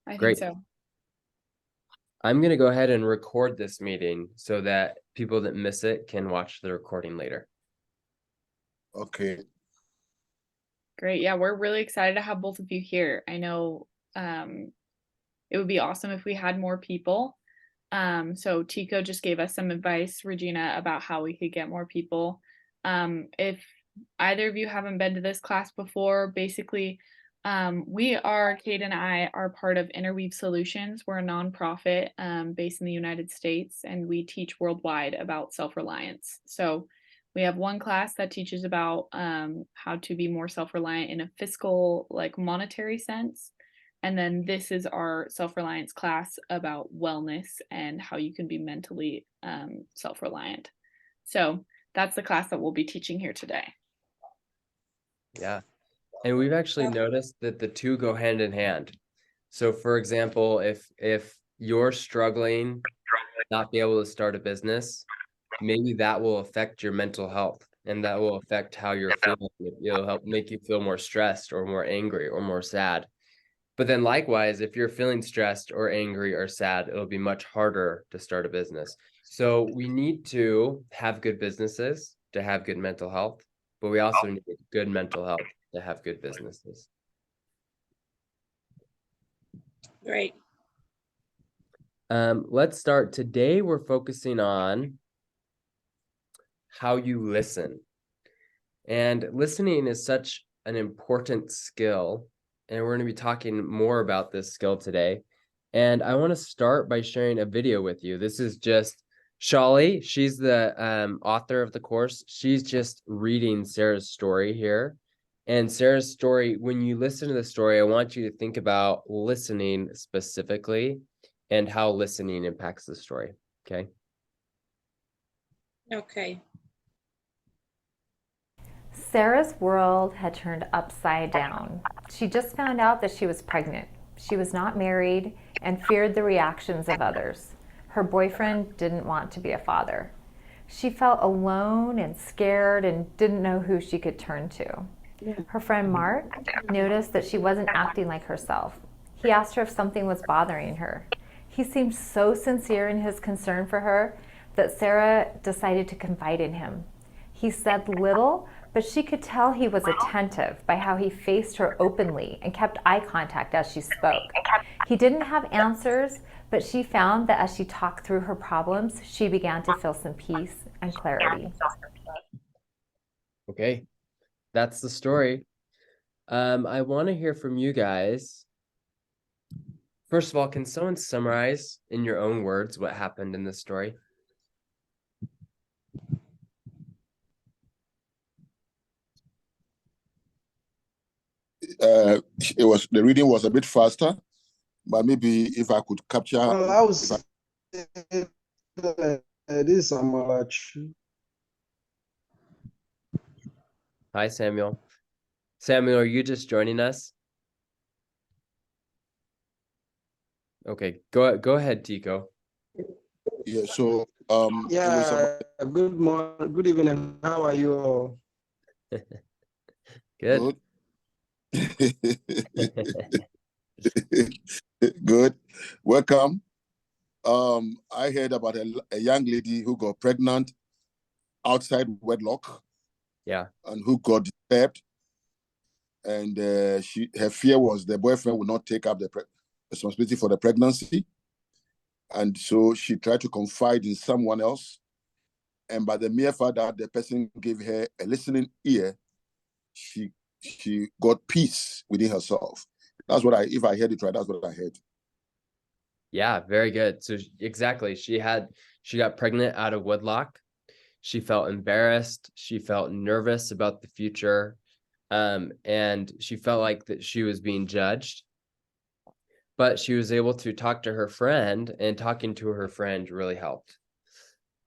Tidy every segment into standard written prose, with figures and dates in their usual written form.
I think Great. so. I'm going to go ahead and record this meeting so that people that miss it can watch the recording later. Okay. Great. Yeah, we're really excited to have both of you here. I know it would be awesome if we had more people. So Tico just gave us some advice, Regina, about how we could get more people. If either of you haven't been to this class before, basically, Kate and I are part of Interweave Solutions. We're a nonprofit based in the United States, and we teach worldwide about self-reliance. So we have one class that teaches about how to be more self-reliant in a fiscal, like monetary sense. And then this is our self-reliance class about wellness and how you can be mentally self-reliant. So that's the class that we'll be teaching here today. Yeah. And we've actually noticed that the two go hand in hand. So for example, if you're struggling not be able to start a business, maybe that will affect your mental health and that will affect how you're feeling. It'll help make you feel more stressed or more angry or more sad. But then likewise, if you're feeling stressed or angry or sad, it'll be much harder to start a business. So we need to have good businesses to have good mental health, but we also need good mental health to have good businesses. Great. Let's start. Today, we're focusing on how you listen. And listening is such an important skill. And we're going to be talking more about this skill today. And I want to start by sharing a video with you. This is just Shali. She's the author of the course. She's just reading Sarah's story here. And Sarah's story, when you listen to the story, I want you to think about listening specifically and how listening impacts the story. Okay. Okay. Sarah's world had turned upside down. She just found out that she was pregnant. She was not married and feared the reactions of others. Her boyfriend didn't want to be a father. She felt alone and scared and didn't know who she could turn to. Her friend Mark noticed that she wasn't acting like herself. He asked her if something was bothering her. He seemed so sincere in his concern for her that Sarah decided to confide in him. He said little, but she could tell he was attentive by how he faced her openly and kept eye contact as she spoke. He didn't have answers, but she found that as she talked through her problems, she began to feel some peace and clarity. Okay, that's the story. I want to hear from you guys. First of all, can someone summarize in your own words what happened in this story? The reading was a bit faster, but maybe if I could capture. Well, I was this is Amalachi. Hi, Samuel. Samuel, are you just joining us? Okay, go ahead, Tico. Yeah. So Yeah. Good morning. Good evening. How are you all? Good. Good. Welcome. I heard about a young lady who got pregnant outside wedlock. Yeah. And who got disturbed. And her fear was the boyfriend would not take up the responsibility for the pregnancy. And so she tried to confide in someone else. And by the mere fact that the person gave her a listening ear, she got peace within herself. That's what if I heard it right, that's what I heard. Yeah, very good. So exactly, she got pregnant out of wedlock. She felt embarrassed. She felt nervous about the future. And she felt like that she was being judged. But she was able to talk to her friend, and talking to her friend really helped.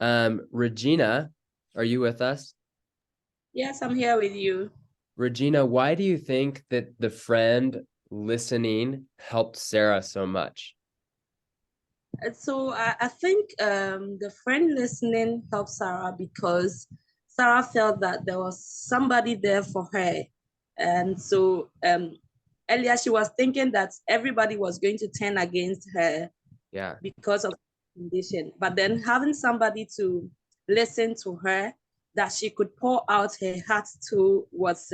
Regina, are you with us? Yes, I'm here with you. Regina, why do you think that the friend listening helped Sarah so much? So I think the friend listening helped Sarah because Sarah felt that there was somebody there for her. And so earlier she was thinking that everybody was going to turn against her Yeah. because of condition. But then having somebody to listen to her that she could pour out her heart to was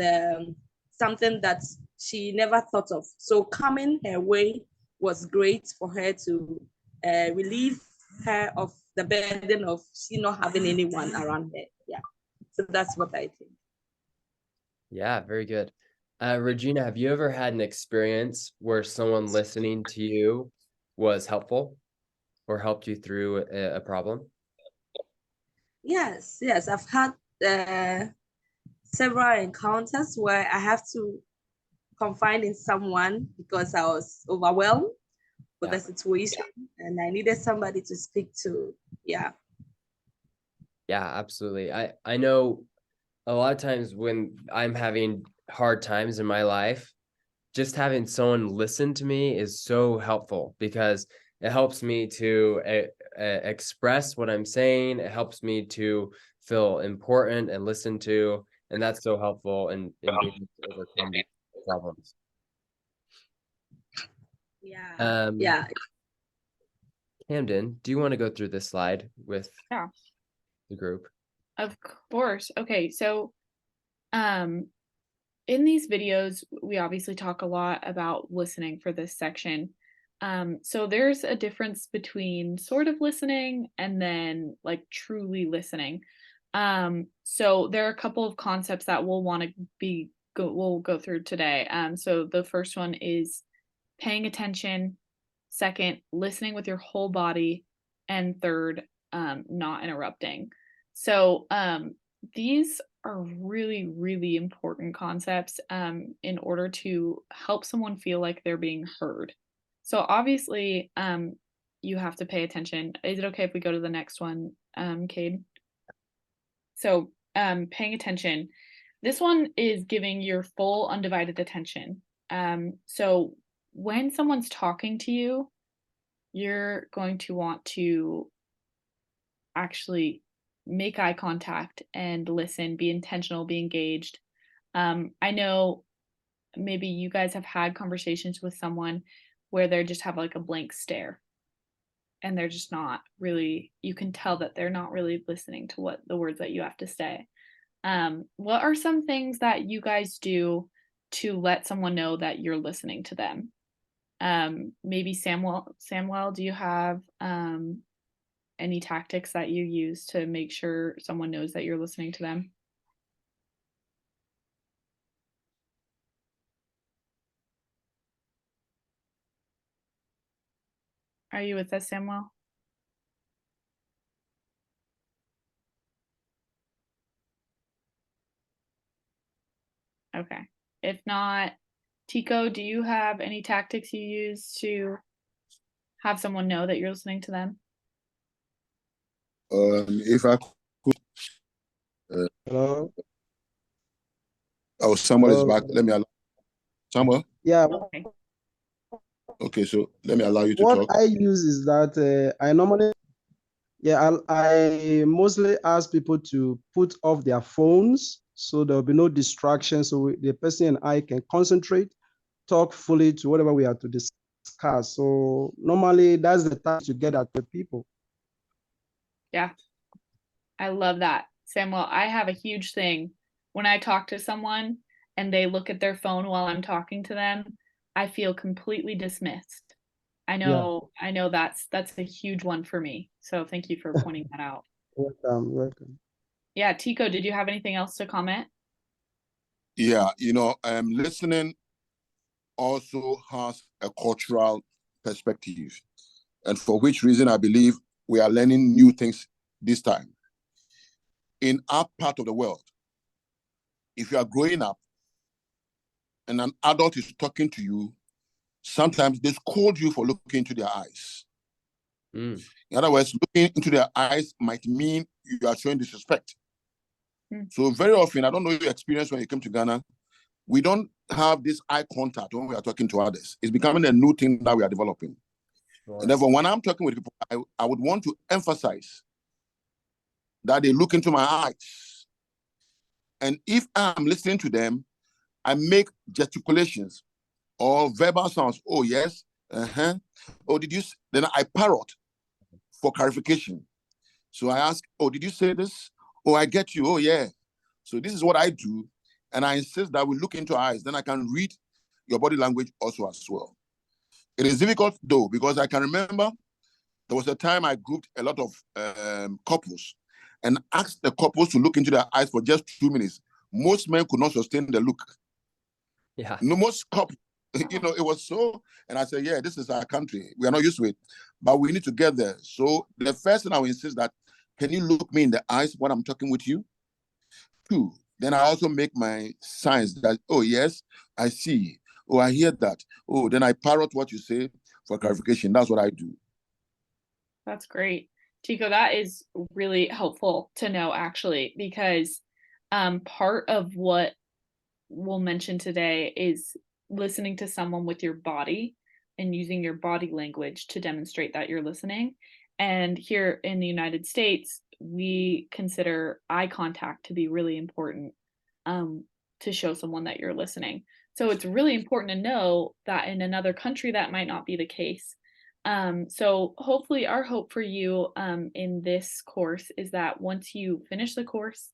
something that she never thought of. So coming her way was great for her to relieve her of the burden of she not having anyone around her. Yeah. So that's what I think. Yeah, very good. Regina, have you ever had an experience where someone listening to you was helpful or helped you through a problem? Yes, I've had several encounters where I have to confide in someone because I was overwhelmed with Yeah. the situation and I needed somebody to speak to. Yeah. Yeah, absolutely. I know a lot of times when I'm having hard times in my life, just having someone listen to me is so helpful because it helps me to express what I'm saying. It helps me to feel important and listened to, and that's so helpful in being able to overcome these problems. Yeah. Yeah. Camden, do you want to go through this slide with Yeah. the group? Of course. Okay, so in these videos, we obviously talk a lot about listening for this section. So there's a difference between sort of listening and then like truly listening. So there are a couple of concepts that we'll want to we'll go through today. So the first one is paying attention. Second, listening with your whole body. And third, not interrupting. So these are really, really important concepts in order to help someone feel like they're being heard. So obviously, you have to pay attention. Is it okay if we go to the next one, Cade? So paying attention. This one is giving your full undivided attention. So when someone's talking to you, you're going to want to actually make eye contact and listen, be intentional, be engaged. I know maybe you guys have had conversations with someone where they just have like a blank stare and they're just not really, you can tell that they're not really listening to what the words that you have to say. What are some things that you guys do to let someone know that you're listening to them? Maybe Samuel, do you have any tactics that you use to make sure someone knows that you're listening to them? Are you with us, Samuel? Okay. If not, Tico, do you have any tactics you use to have someone know that you're listening to them? If I could, Hello. oh, Samuel is Hello. back. Let me allow Samuel. Yeah. Okay. Okay, so let me allow you to What talk. I use is that I normally, I mostly ask people to put off their phones so there'll be no distraction. So the person and I can concentrate, talk fully to whatever we have to discuss. So normally that's the time to get at the people. Yeah. I love that. Samuel, I have a huge thing. When I talk to someone and they look at their phone while I'm talking to them, I feel completely dismissed. I know that's a huge one for me. So thank you for pointing that out. Welcome. Yeah, Tico, did you have anything else to comment? Yeah, listening also has a cultural perspective, and for which reason I believe we are learning new things this time. In our part of the world, if you are growing up and an adult is talking to you, sometimes they scold you for looking into their eyes. In other words, looking into their eyes might mean you are showing disrespect. So very often, I don't know your experience when you came to Ghana, we don't have this eye contact when we are talking to others. It's becoming a new thing that we are developing. Sure. And therefore, when I'm talking with people, I would want to emphasize that they look into my eyes. And if I'm listening to them, I make gesticulations Or verbal sounds. Oh, yes. Uh-huh. Oh, did you? Then I parrot for clarification. So I ask, oh, did you say this? Oh, I get you. Oh, yeah. So this is what I do. And I insist that we look into eyes. Then I can read your body language also as well. It is difficult though, because I can remember there was a time I grouped a lot of couples and asked the couples to look into their eyes for just 2 minutes. Most men could not sustain the look. Yeah. No, most couples, it was so, and I said, yeah, this is our country. We are not used to it, but we need to get there. So the first thing I will insist that, can you look me in the eyes when I'm talking with you? 2, then I also make my signs that, oh, yes, I see. Oh, I hear that. Oh, then I parrot what you say for clarification. That's what I do. That's great. Tico, that is really helpful to know actually, because part of what we'll mention today is listening to someone with your body and using your body language to demonstrate that you're listening. And here in the United States, we consider eye contact to be really important to show someone that you're listening. So it's really important to know that in another country that might not be the case. So hopefully our hope for you in this course is that once you finish the course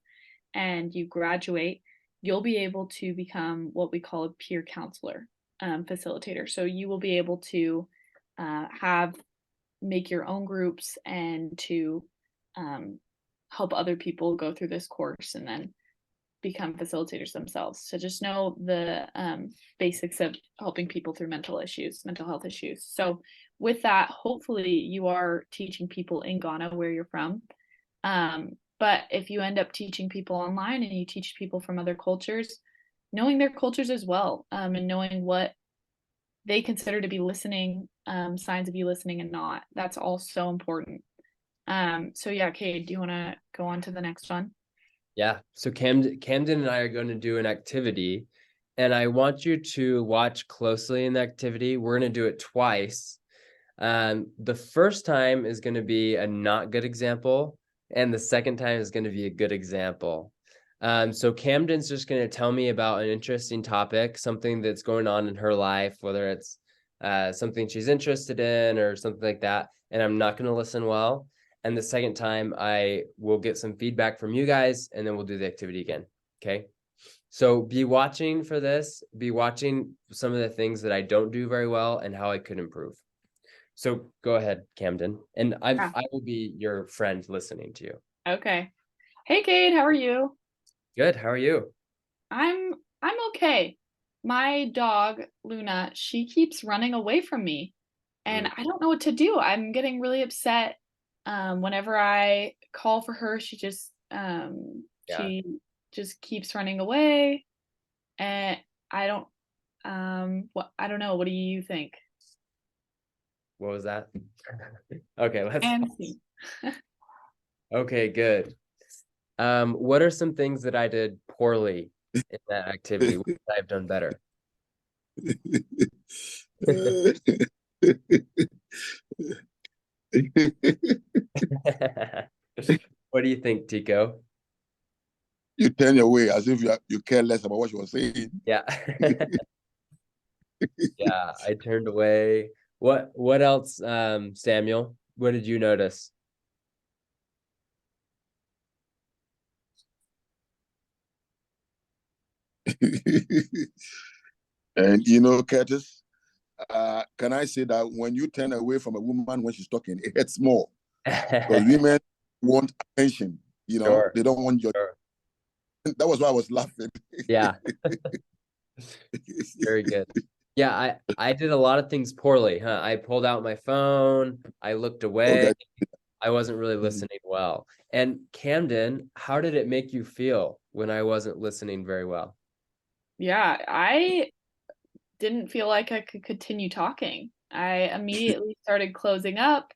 and you graduate, you'll be able to become what we call a peer counselor facilitator. So you will be able to make your own groups and to help other people go through this course and then become facilitators themselves. So just know the basics of helping people through mental health issues. So with that, hopefully you are teaching people in Ghana where you're from. But if you end up teaching people online and you teach people from other cultures, knowing their cultures as well, and knowing what they consider to be listening, signs of you listening and not, that's all so important. So yeah, Cade, do you want to go on to the next one? Yeah. So Camden and I are going to do an activity, and I want you to watch closely in the activity. We're going to do it twice. The first time is going to be a not good example, and the second time is going to be a good example. So Camden's just going to tell me about an interesting topic, something that's going on in her life, whether it's something she's interested in or something like that, and I'm not going to listen well. And the second time I will get some feedback from you guys, and then we'll do the activity again. Okay. So be watching for this, be watching some of the things that I don't do very well and how I could improve. So go ahead, Camden, and I will be your friend listening to you. Okay. Hey, Cade, how are you? Good. How are you? I'm okay. My dog, Luna, she keeps running away from me, and I don't know what to do. I'm getting really upset. Whenever I call for her, she just keeps running away, and I don't know. What do you think? What was that? Okay, let's. Fancy. Okay, good. What are some things that I did poorly in that activity? What could I have done better? What do you think, Tico? You turn your way as if you care less about what she was saying. Yeah. Yeah, I turned away. What else, Samuel? What did you notice? And Curtis, can I say that when you turn away from a woman when she's talking, it hurts more because women want attention. Sure. They don't want your. Sure. That was why I was laughing. Yeah. Very good. Yeah, I did a lot of things poorly, huh? I pulled out my phone, I looked away, Okay. I wasn't really listening well. And Camden, how did it make you feel when I wasn't listening very well? Yeah, I didn't feel like I could continue talking. I immediately started closing up.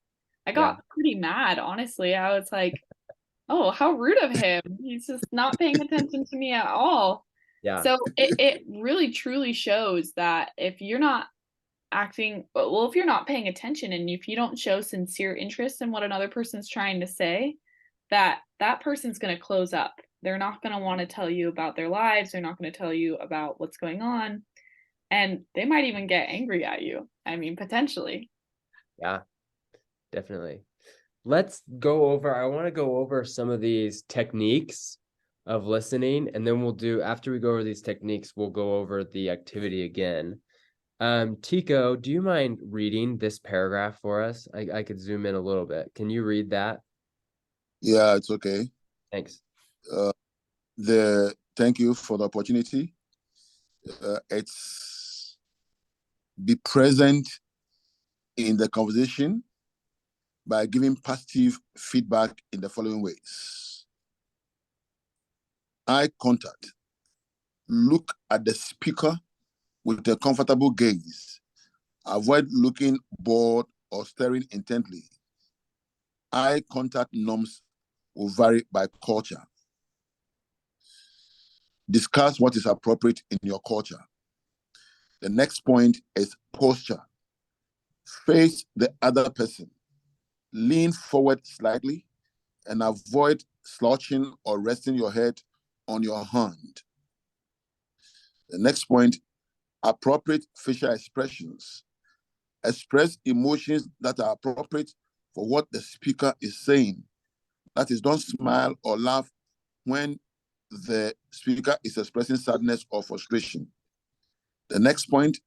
I got pretty mad, honestly. I was like, oh, how rude of him. He's just not paying attention to me at all. Yeah. So it really truly shows that if you're not if you're not paying attention and if you don't show sincere interest in what another person's trying to say, that person's going to close up. They're not going to want to tell you about their lives. They're not going to tell you about what's going on. and they might even get angry at you. I mean, potentially. Yeah, definitely. Let's go over, I want to go over some of these techniques of listening, and then we'll do, after we go over these techniques, we'll go over the activity again. Tico, do you mind reading this paragraph for us? I could zoom in a little bit. Can you read that? Yeah, it's okay. Thanks. Thank you for the opportunity. It's be present in the conversation by giving positive feedback in the following ways. Eye contact. Look at the speaker with a comfortable gaze. Avoid looking bored or staring intently. Eye contact norms will vary by culture. Discuss what is appropriate in your culture. The next point is posture. Face the other person. Lean forward slightly and avoid slouching or resting your head on your hand. The next point, appropriate facial expressions. Express emotions that are appropriate for what the speaker is saying. That is, don't smile or laugh when the speaker is expressing sadness or frustration. The next point,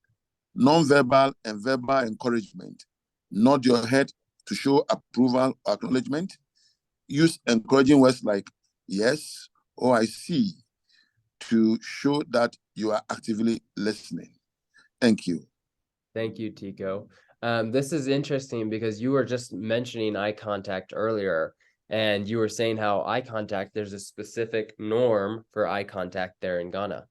non-verbal and verbal encouragement. Nod your head to show approval or acknowledgement. Use encouraging words like yes or I see to show that you are actively listening. Thank you. Thank you, Tico. This is interesting because you were just mentioning eye contact earlier, and you were saying how eye contact, there's a specific norm for eye contact there in Ghana.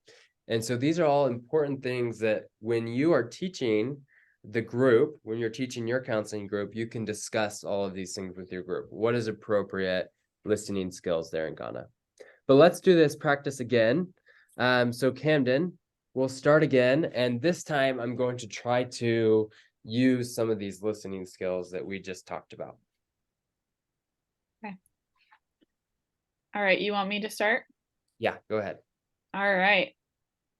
And so these are all important things that when you are teaching the group, when you're teaching your counseling group, you can discuss all of these things with your group. What is appropriate listening skills there in Ghana? But let's do this practice again. So Camden, we'll start again. And this time I'm going to try to use some of these listening skills that we just talked about. Okay. All right. You want me to start? Yeah, go ahead. All right.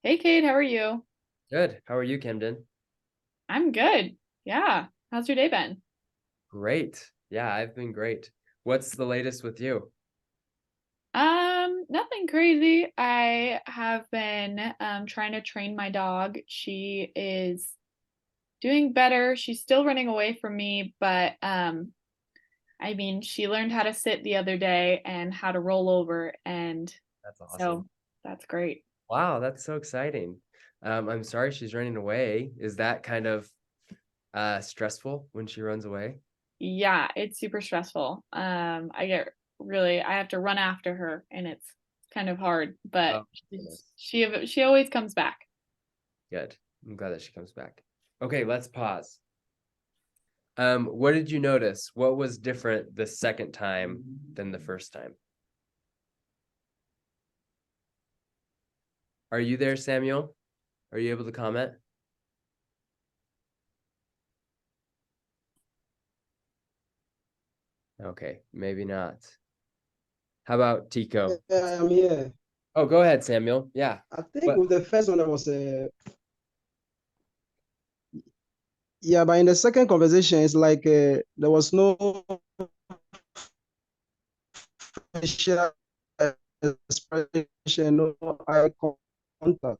Hey, Kate, how are you? Good. How are you, Camden? I'm good. Yeah. How's your day been? Great. Yeah, I've been great. What's the latest with you? Nothing crazy. I have been trying to train my dog. She is doing better. She's still running away from me, but I mean, she learned how to sit the other day and how to roll over, and That's awesome. so that's great. Wow, that's so exciting. I'm sorry she's running away. Is that kind of stressful when she runs away? Yeah, it's super stressful. I have to run after her, and it's kind of hard, but Oh, goodness. she always comes back. Good. I'm glad that she comes back. Okay, let's pause. What did you notice? What was different the second time than the first time? Are you there, Samuel? Are you able to comment? Okay, maybe not. How about Tico? Yeah, I'm here. Oh, go ahead, Samuel. Yeah. I think with the first one, there was yeah, but in the second conversation, it's like there was no facial expression, no eye contact.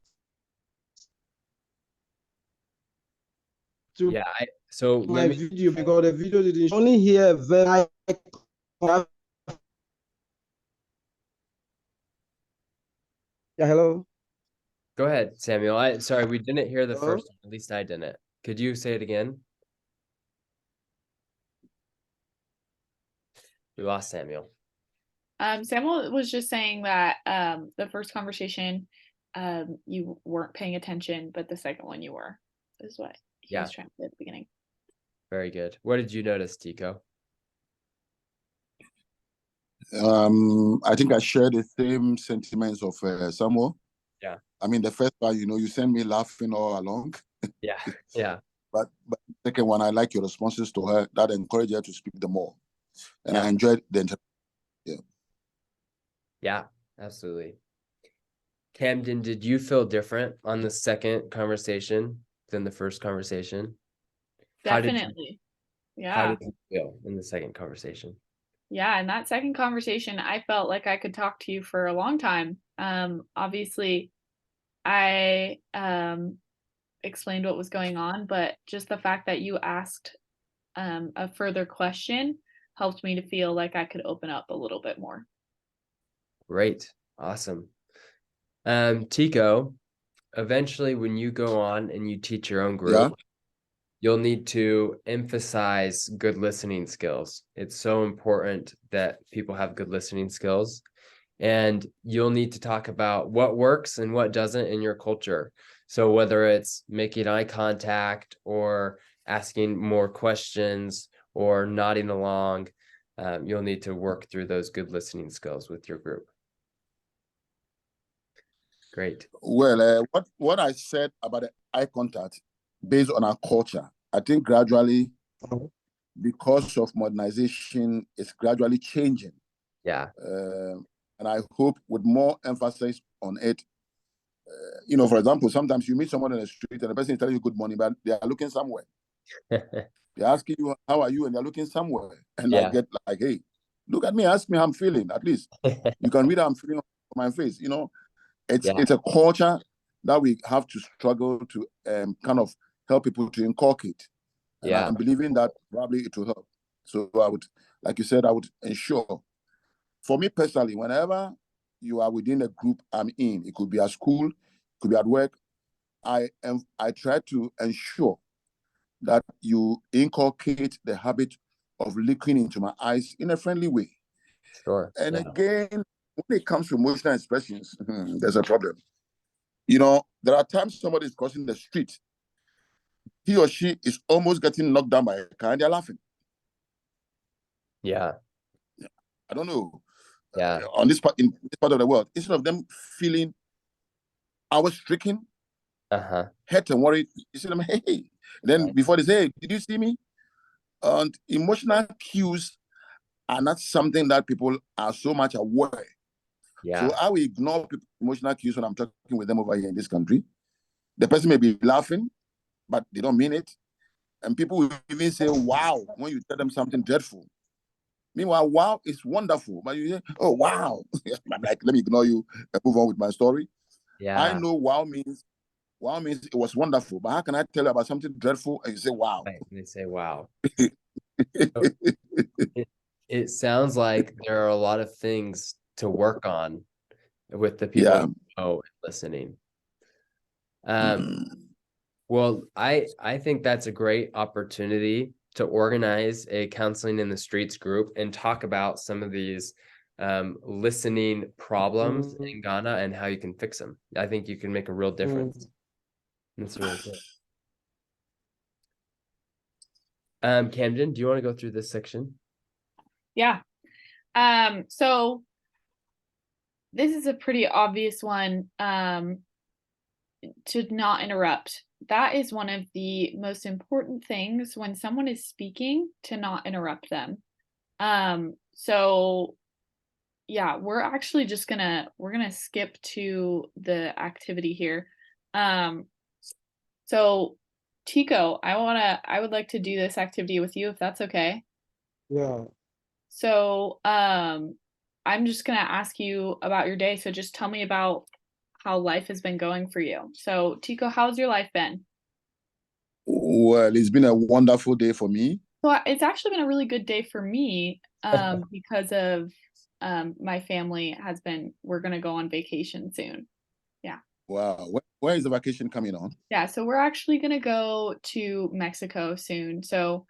To Yeah, so my let me video, because the video didn't only hear very contact. Yeah, hello. go ahead, Samuel. Sorry, we didn't hear the Hello? first one. At least I didn't. Could you say it again? We lost Samuel. Samuel was just saying that the first conversation you weren't paying attention, but the second one you were, is what he was trying to say at the beginning. Very good. What did you notice, Tico? I think I share the same sentiments of Samuel. Yeah. I mean, the first part, you send me laughing all along. Yeah, yeah. But the second one, I like your responses to her. That encouraged her to speak the more. And Yeah. I enjoyed the interaction. Yeah, absolutely. Camden, did you feel different on the second conversation than the first conversation? How did you- Definitely. How Yeah. did you feel in the second conversation? Yeah, in that second conversation, I felt like I could talk to you for a long time. Obviously, I explained what was going on, but just the fact that you asked a further question helped me to feel like I could open up a little bit more. Great. Awesome. Tico, eventually when you go on and you teach your own group, Yeah. you'll need to emphasize good listening skills. It's so important that people have good listening skills. And you'll need to talk about what works and what doesn't in your culture. So whether it's making eye contact or asking more questions or nodding along, you'll need to work through those good listening skills with your group. Great. Well, what I said about the eye contact based on our culture, I think gradually, because of modernization, it's gradually changing. Yeah. And I hope with more emphasis on it. For example, sometimes you meet someone in the street and the person is telling you good morning, but they are looking somewhere. They're asking you, how are you? And they're looking somewhere. And Yeah. I get like, hey, look at me, ask me how I'm feeling. At least you can read how I'm feeling on my face. It's a culture that we have to struggle to kind of help people to inculcate. And Yeah. I'm believing that probably it will help. So I would, like you said, I would ensure. For me personally, whenever you are within a group I'm in, it could be at school, it could be at work, I try to ensure that you inculcate the habit of looking into my eyes in a friendly way. Sure. And Yeah. again, when it comes to emotional expressions, there's a problem. There are times somebody is crossing the street. He or she is almost getting knocked down by a car and they're laughing. Yeah. I don't know. Yeah. In this part of the world, instead of them feeling stricken, hurt and worried, you see them, hey. Then before they say, hey, did you see me? And emotional cues are not something that people are so much aware. Yeah. So I will ignore emotional cues when I'm talking with them over here in this country. The person may be laughing, but they don't mean it. And people will even say, wow, when you tell them something dreadful. Meanwhile, wow is wonderful. But you say, oh, wow. I'm like, let me ignore you and move on with my story. Yeah. I know wow means it was wonderful. But how can I tell you about something dreadful and you say, wow? Right. And they say, wow. It sounds like there are a lot of things to work on with the people Yeah. who know and listening. Mm. Well, I think that's a great opportunity to organize a counseling in the streets group and talk about some of these listening problems in Ghana and how you can fix them. I think you can make a real difference. That's really cool. Camden, do you want to go through this section? Yeah. So this is a pretty obvious one, to not interrupt. That is one of the most important things when someone is speaking, to not interrupt them. So yeah, we're actually just we're gonna skip to the activity here. So Tico, I would like to do this activity with you if that's okay. Yeah. So I'm just gonna ask you about your day. So just tell me about how life has been going for you. So Tico, how's your life been? Well, it's been a wonderful day for me. So it's actually been a really good day for me, because of my family we're gonna go on vacation soon. Yeah. Wow. Where is the vacation coming on? Yeah, so we're actually gonna go to Mexico soon. So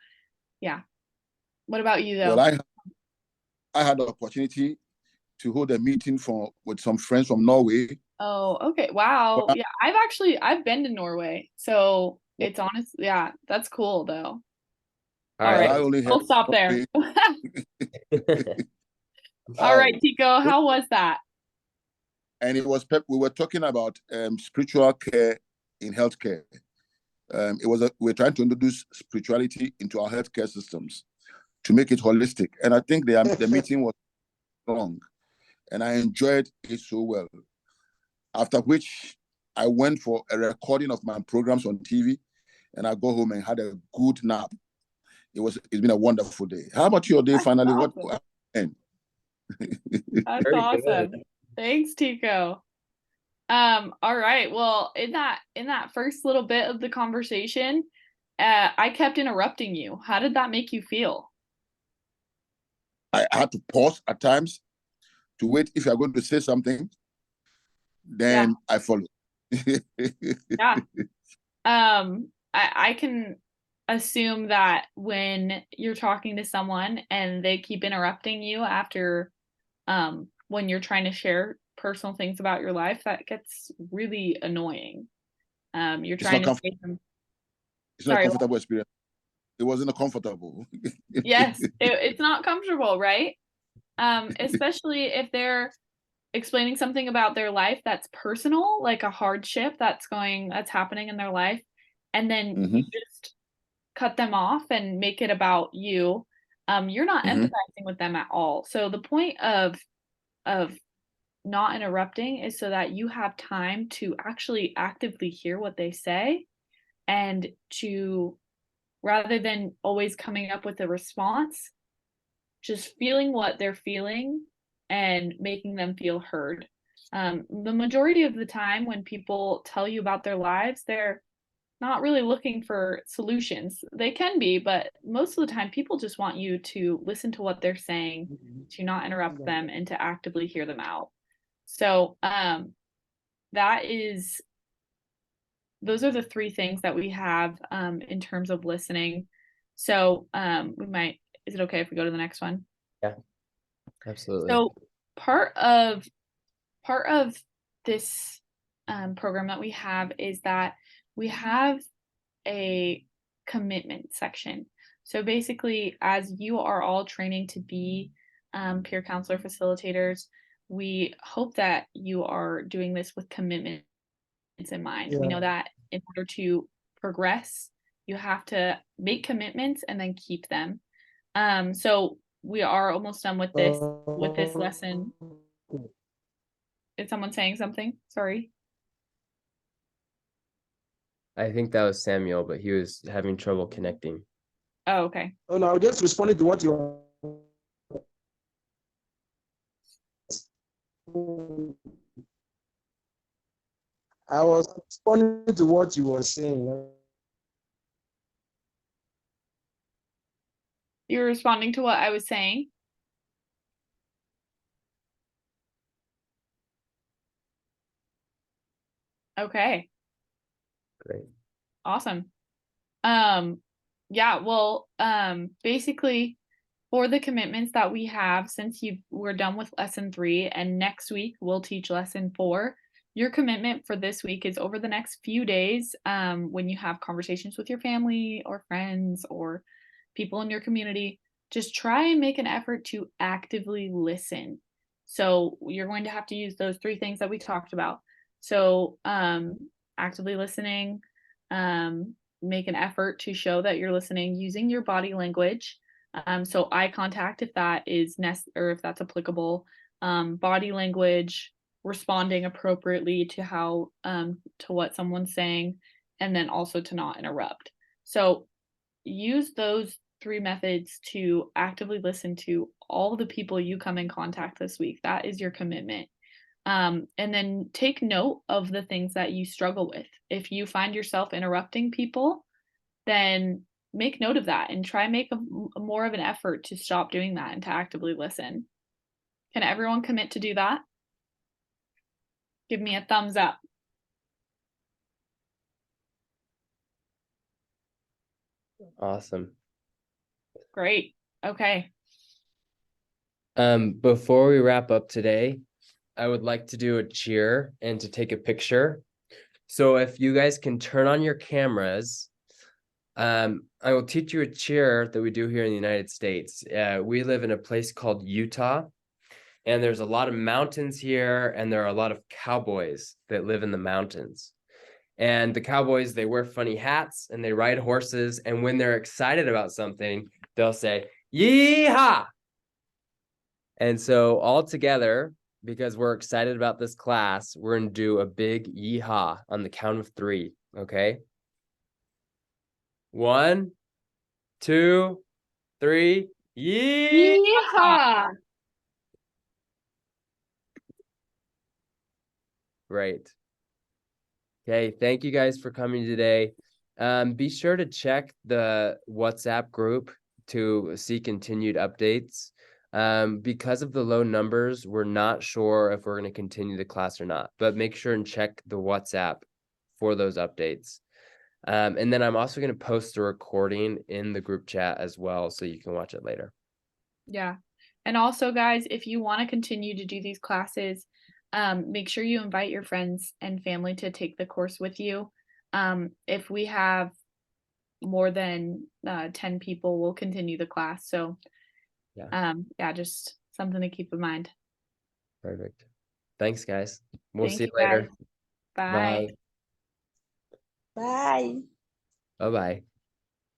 yeah. What about you though? Well, I had the opportunity to hold a meeting with some friends from Norway. Oh, okay. Wow. Well, Yeah, I've been to Norway. So it's honestly, yeah, that's cool though. All All right. right. I only We'll had stop there. Norway. All right, Tico, how was that? And it was we were talking about spiritual care in healthcare. We're trying to introduce spirituality into our healthcare systems to make it holistic. And I think the meeting was strong, and I enjoyed it so well. After which I went for a recording of my programs on TV, and I go home and had a good nap. It's been a wonderful day. How about your day? That's Finally, awesome. what happened? That's Very awesome. good. Thanks, Tico. All right. Well, in that first little bit of the conversation, I kept interrupting you. How did that make you feel? I had to pause at times to wait if you're going to say something. Then I follow. Yeah. I can assume that when you're talking to someone and they keep interrupting you after when you're trying to share personal things about your life, that gets really annoying. You're trying to say some. It's not a comfortable experience. It wasn't comfortable. Yes, it's not comfortable, right? Especially if they're explaining something about their life that's personal, like a hardship that's happening in their life, and then you just cut them off and make it about you. You're not empathizing with them at all. So the point of not interrupting is so that you have time to actually actively hear what they say, and to, rather than always coming up with a response, just feeling what they're feeling and making them feel heard. The majority of the time when people tell you about their lives, they're not really looking for solutions. They can be, but most of the time people just want you to listen to what they're saying, to not interrupt them, and to actively hear them out. So those are the three things that we have in terms of listening. So is it okay if we go to the next one? Yeah, absolutely. So part of this program that we have is that we have a commitment section. So basically, as you are all training to be peer counselor facilitators, we hope that you are doing this with commitments in mind. We know that in order to progress, you have to make commitments and then keep them. So we are almost done with this lesson. Is someone saying something? Sorry. I think that was Samuel, but he was having trouble connecting. Oh, okay. Oh no, I just responded to what you. I was responding to what you were saying. You're responding to what I was saying? Okay. Great. Awesome. Yeah, well, basically for the commitments that we have, since we're done with lesson 3 and next week we'll teach lesson 4, your commitment for this week is over the next few days, when you have conversations with your family or friends or people in your community, just try and make an effort to actively listen. So you're going to have to use those 3 things that we talked about. So actively listening, make an effort to show that you're listening using your body language. So eye contact, if that is or if that's applicable, body language, responding appropriately to to what someone's saying, and then also to not interrupt. So use those 3 methods to actively listen to all the people you come in contact this week. That is your commitment. And then take note of the things that you struggle with. If you find yourself interrupting people, then make note of that and try and make a more of an effort to stop doing that and to actively listen. Can everyone commit to do that? Give me a thumbs up. Awesome. Great. Okay. Before we wrap up today, I would like to do a cheer and to take a picture. So if you guys can turn on your cameras, I will teach you a cheer that we do here in the United States. We live in a place called Utah, and there's a lot of mountains here, and there are a lot of cowboys that live in the mountains. And the cowboys, they wear funny hats and they ride horses. And when they're excited about something, they'll say, "Yeehaw!" And so all together, because we're excited about this class, we're gonna do a big yeehaw on the count of 3, okay? 1, 2, 3, yee! Yeehaw! Great. Okay, thank you guys for coming today. Be sure to check the WhatsApp group to see continued updates. Because of the low numbers, we're not sure if we're going to continue the class or not, but make sure and check the WhatsApp for those updates. And then I'm also going to post the recording in the group chat as well, so you can watch it later. Yeah. And also, guys, if you want to continue to do these classes, make sure you invite your friends and family to take the course with you. If we have more than 10 people, we'll continue the class. So, yeah, just something to keep in mind. Perfect. Thanks, guys. We'll Thank see you you, later. guys. Bye. Bye. Bye-bye.